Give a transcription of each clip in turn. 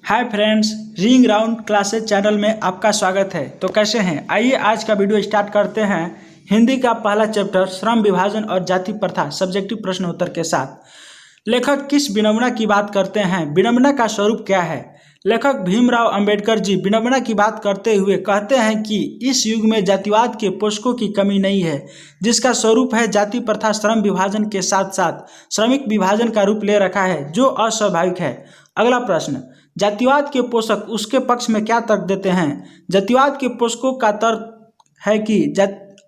Hi friends, ring round classes channel में आपका स्वागत है। तो कैसे हैं? आइए आज का वीडियो स्टार्ट करते हैं हिंदी का पहला चैप्टर श्रम विभाजन और जाति प्रथा सब्जेक्टिव प्रश्न उत्तर के साथ। लेखक किस विडंबना की बात करते हैं? विडंबना का स्वरूप क्या है? लेखक भीमराव अंबेडकर जी विडंबना की बात करते हुए कहते हैं कि इस युग में जातिवाद के पोषकों की कमी नहीं है, जिसका स्वरूप है जाति प्रथा श्रम विभाजन के साथ साथ श्रमिक विभाजन का रूप ले रखा है, जो अस्वाभाविक है। अगला प्रश्न, जातिवाद के पोषक उसके पक्ष में क्या तर्क देते हैं? जातिवाद के पोषकों का तर्क है कि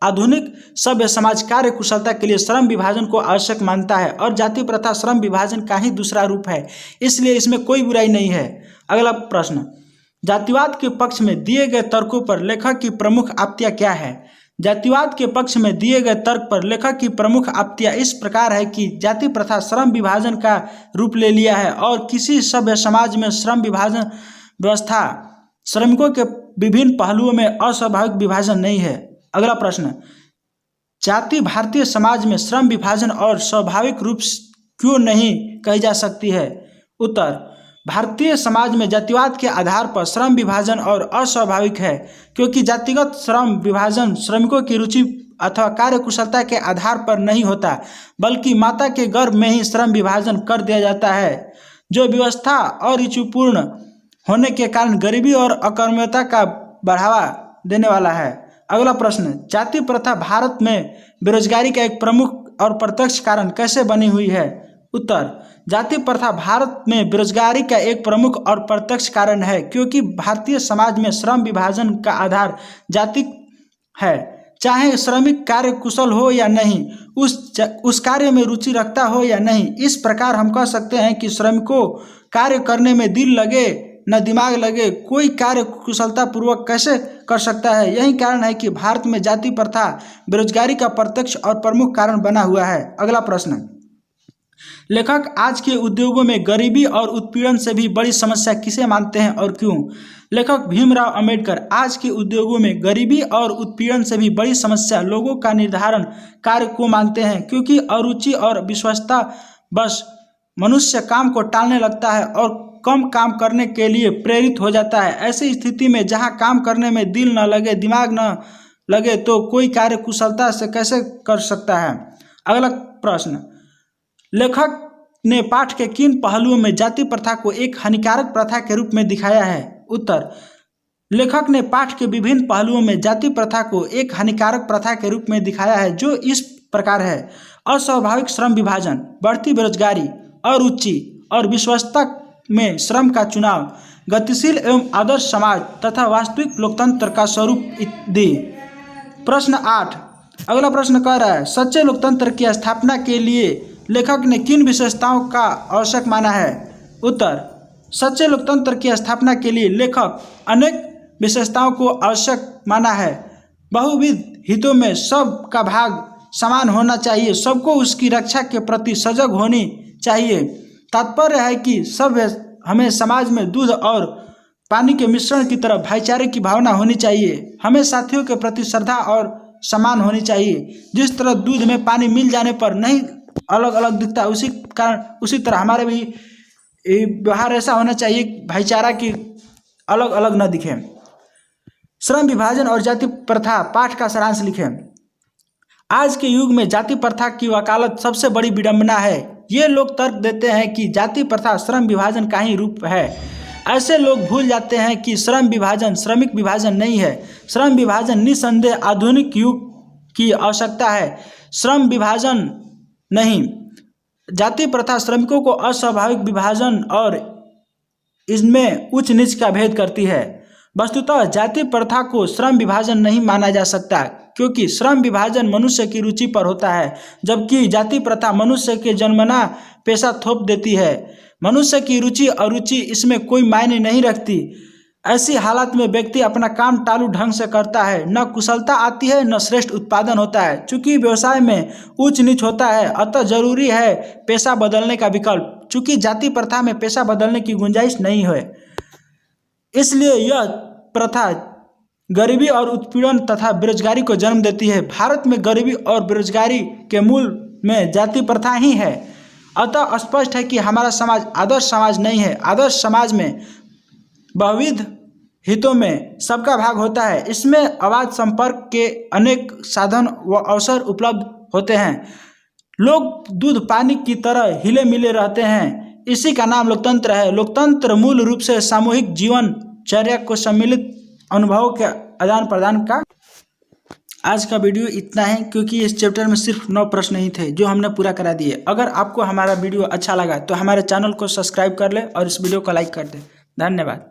आधुनिक सभ्य समाज कार्य कुशलता के लिए श्रम विभाजन को आवश्यक मानता है और जाति प्रथा श्रम विभाजन का ही दूसरा रूप है, इसलिए इसमें कोई बुराई नहीं है। अगला प्रश्न, जातिवाद के पक्ष में दिए गए तर्कों पर लेखक की प्रमुख आपत्तियां क्या है? जातिवाद के पक्ष में दिए गए तर्क पर लेखक की प्रमुख आपत्तियां इस प्रकार है कि जाति प्रथा श्रम विभाजन का रूप ले लिया है और किसी सभ्य समाज में श्रम विभाजन व्यवस्था श्रमिकों के विभिन्न पहलुओं में अस्वाभाविक विभाजन नहीं है। अगला प्रश्न, जाति भारतीय समाज में श्रम विभाजन और स्वाभाविक रूप क्यों नहीं कही जा सकती है? उत्तर, भारतीय समाज में जातिवाद के आधार पर श्रम विभाजन और अस्वाभाविक है, क्योंकि जातिगत श्रम विभाजन श्रमिकों की रुचि अथवा कार्य कुशलता के आधार पर नहीं होता, बल्कि माता के गर्भ में ही श्रम विभाजन कर दिया जाता है, जो व्यवस्था अरुचिपूर्ण होने के कारण गरीबी और अकर्मण्यता का बढ़ावा देने वाला है। अगला प्रश्न, जाति प्रथा भारत में बेरोजगारी का एक प्रमुख और प्रत्यक्ष कारण कैसे बनी हुई है? उत्तर, जाति प्रथा भारत में बेरोजगारी का एक प्रमुख और प्रत्यक्ष कारण है, क्योंकि भारतीय समाज में श्रम विभाजन का आधार जाति है। चाहे श्रमिक कार्य कुशल हो या नहीं, उस कार्य में रुचि रखता हो या नहीं। इस प्रकार हम कह सकते हैं कि श्रमिकों कार्य करने में दिल लगे न दिमाग लगे, कोई कार्य कुशलता पूर्वक कैसे कर सकता है? यही कारण है कि भारत में जाति प्रथा बेरोजगारी का प्रत्यक्ष और प्रमुख कारण बना हुआ है। अगला प्रश्न, लेखक आज के उद्योगों में गरीबी और उत्पीड़न से भी बड़ी समस्या किसे मानते हैं और क्यों? लेखक भीमराव अंबेडकर आज के उद्योगों में गरीबी और उत्पीड़न से भी बड़ी समस्या लोगों का निर्धारण कार्य को मानते हैं, क्योंकि अरुचि और विश्वस्तता बस मनुष्य काम को टालने लगता है और कम काम करने के लिए प्रेरित हो जाता है। ऐसी स्थिति में जहां काम करने में दिल न लगे, दिमाग न लगे, तो कोई कार्य कुशलता से कैसे कर सकता है? अगला प्रश्न, लेखक ने पाठ के किन पहलुओं में जाति प्रथा को एक हानिकारक प्रथा के रूप में दिखाया है? उत्तर, लेखक ने पाठ के विभिन्न पहलुओं में जाति प्रथा को एक हानिकारक प्रथा के रूप में दिखाया है, जो इस प्रकार है। अस्वाभाविक श्रम विभाजन, बढ़ती बेरोजगारी, अरुचि और विश्वस्तता में श्रम का चुनाव, गतिशील एवं आदर्श समाज तथा वास्तविक लोकतंत्र का स्वरूप इत्यादि। प्रश्न 8, अगला प्रश्न कह रहा है, सच्चे लोकतंत्र की स्थापना के लिए लेखक ने किन विशेषताओं का आवश्यक माना है? उत्तर, सच्चे लोकतंत्र की स्थापना के लिए लेखक अनेक विशेषताओं को आवश्यक माना है। बहुविध हितों में सबका भाग समान होना चाहिए, सबको उसकी रक्षा के प्रति सजग होनी चाहिए। तात्पर्य है कि हमें समाज में दूध और पानी के मिश्रण की तरह भाईचारे की भावना होनी चाहिए। हमें साथियों के प्रति श्रद्धा और सम्मान होनी चाहिए। जिस तरह दूध में पानी मिल जाने पर नहीं अलग अलग दिखता, उसी तरह हमारे भी व्यवहार ऐसा होना चाहिए, भाईचारा की अलग अलग न दिखे। श्रम विभाजन और जाति प्रथा पाठ का सारांश लिखें। आज के युग में जाति प्रथा की वकालत सबसे बड़ी विडंबना है। ये लोग तर्क देते हैं कि जाति प्रथा श्रम विभाजन का ही रूप है। ऐसे लोग भूल जाते हैं कि श्रम विभाजन श्रमिक विभाजन नहीं है। श्रम विभाजन निस्संदेह आधुनिक युग की आवश्यकता है, श्रम विभाजन नहीं। जाति प्रथा श्रमिकों को अस्वाभाविक विभाजन और इसमें उच्च नीच का भेद करती है। वस्तुतः जाति प्रथा को श्रम विभाजन नहीं माना जा सकता, क्योंकि श्रम विभाजन मनुष्य की रुचि पर होता है, जबकि जाति प्रथा मनुष्य के जन्मना पेशा थोप देती है। मनुष्य की रुचि अरुचि इसमें कोई मायने नहीं रखती। ऐसी हालत में व्यक्ति अपना काम टालू ढंग से करता है, न कुशलता आती है न श्रेष्ठ उत्पादन होता है। चूंकि व्यवसाय में उच्च नीच होता है, अतः जरूरी है पेशा बदलने का विकल्प। चूंकि जाति प्रथा में पेशा बदलने की गुंजाइश नहीं है, इसलिए यह प्रथा गरीबी और उत्पीड़न तथा बेरोजगारी को जन्म देती है। भारत में गरीबी और बेरोजगारी के मूल में जाति प्रथा ही है। अतः स्पष्ट है कि हमारा समाज आदर्श समाज नहीं है। आदर्श समाज में बहुविध हितों में सबका भाग होता है। इसमें आवाज संपर्क के अनेक साधन व अवसर उपलब्ध होते हैं। लोग दूध पानी की तरह हिले मिले रहते हैं, इसी का नाम लोकतंत्र है। लोकतंत्र मूल रूप से सामूहिक जीवनचर्या को सम्मिलित अनुभवों के आदान प्रदान का। आज का वीडियो इतना है, क्योंकि इस चैप्टर में सिर्फ 9 प्रश्न ही थे जो हमने पूरा करा दिए। अगर आपको हमारा वीडियो अच्छा लगा तो हमारे चैनल को सब्सक्राइब कर ले और इस वीडियो को लाइक कर दे। धन्यवाद।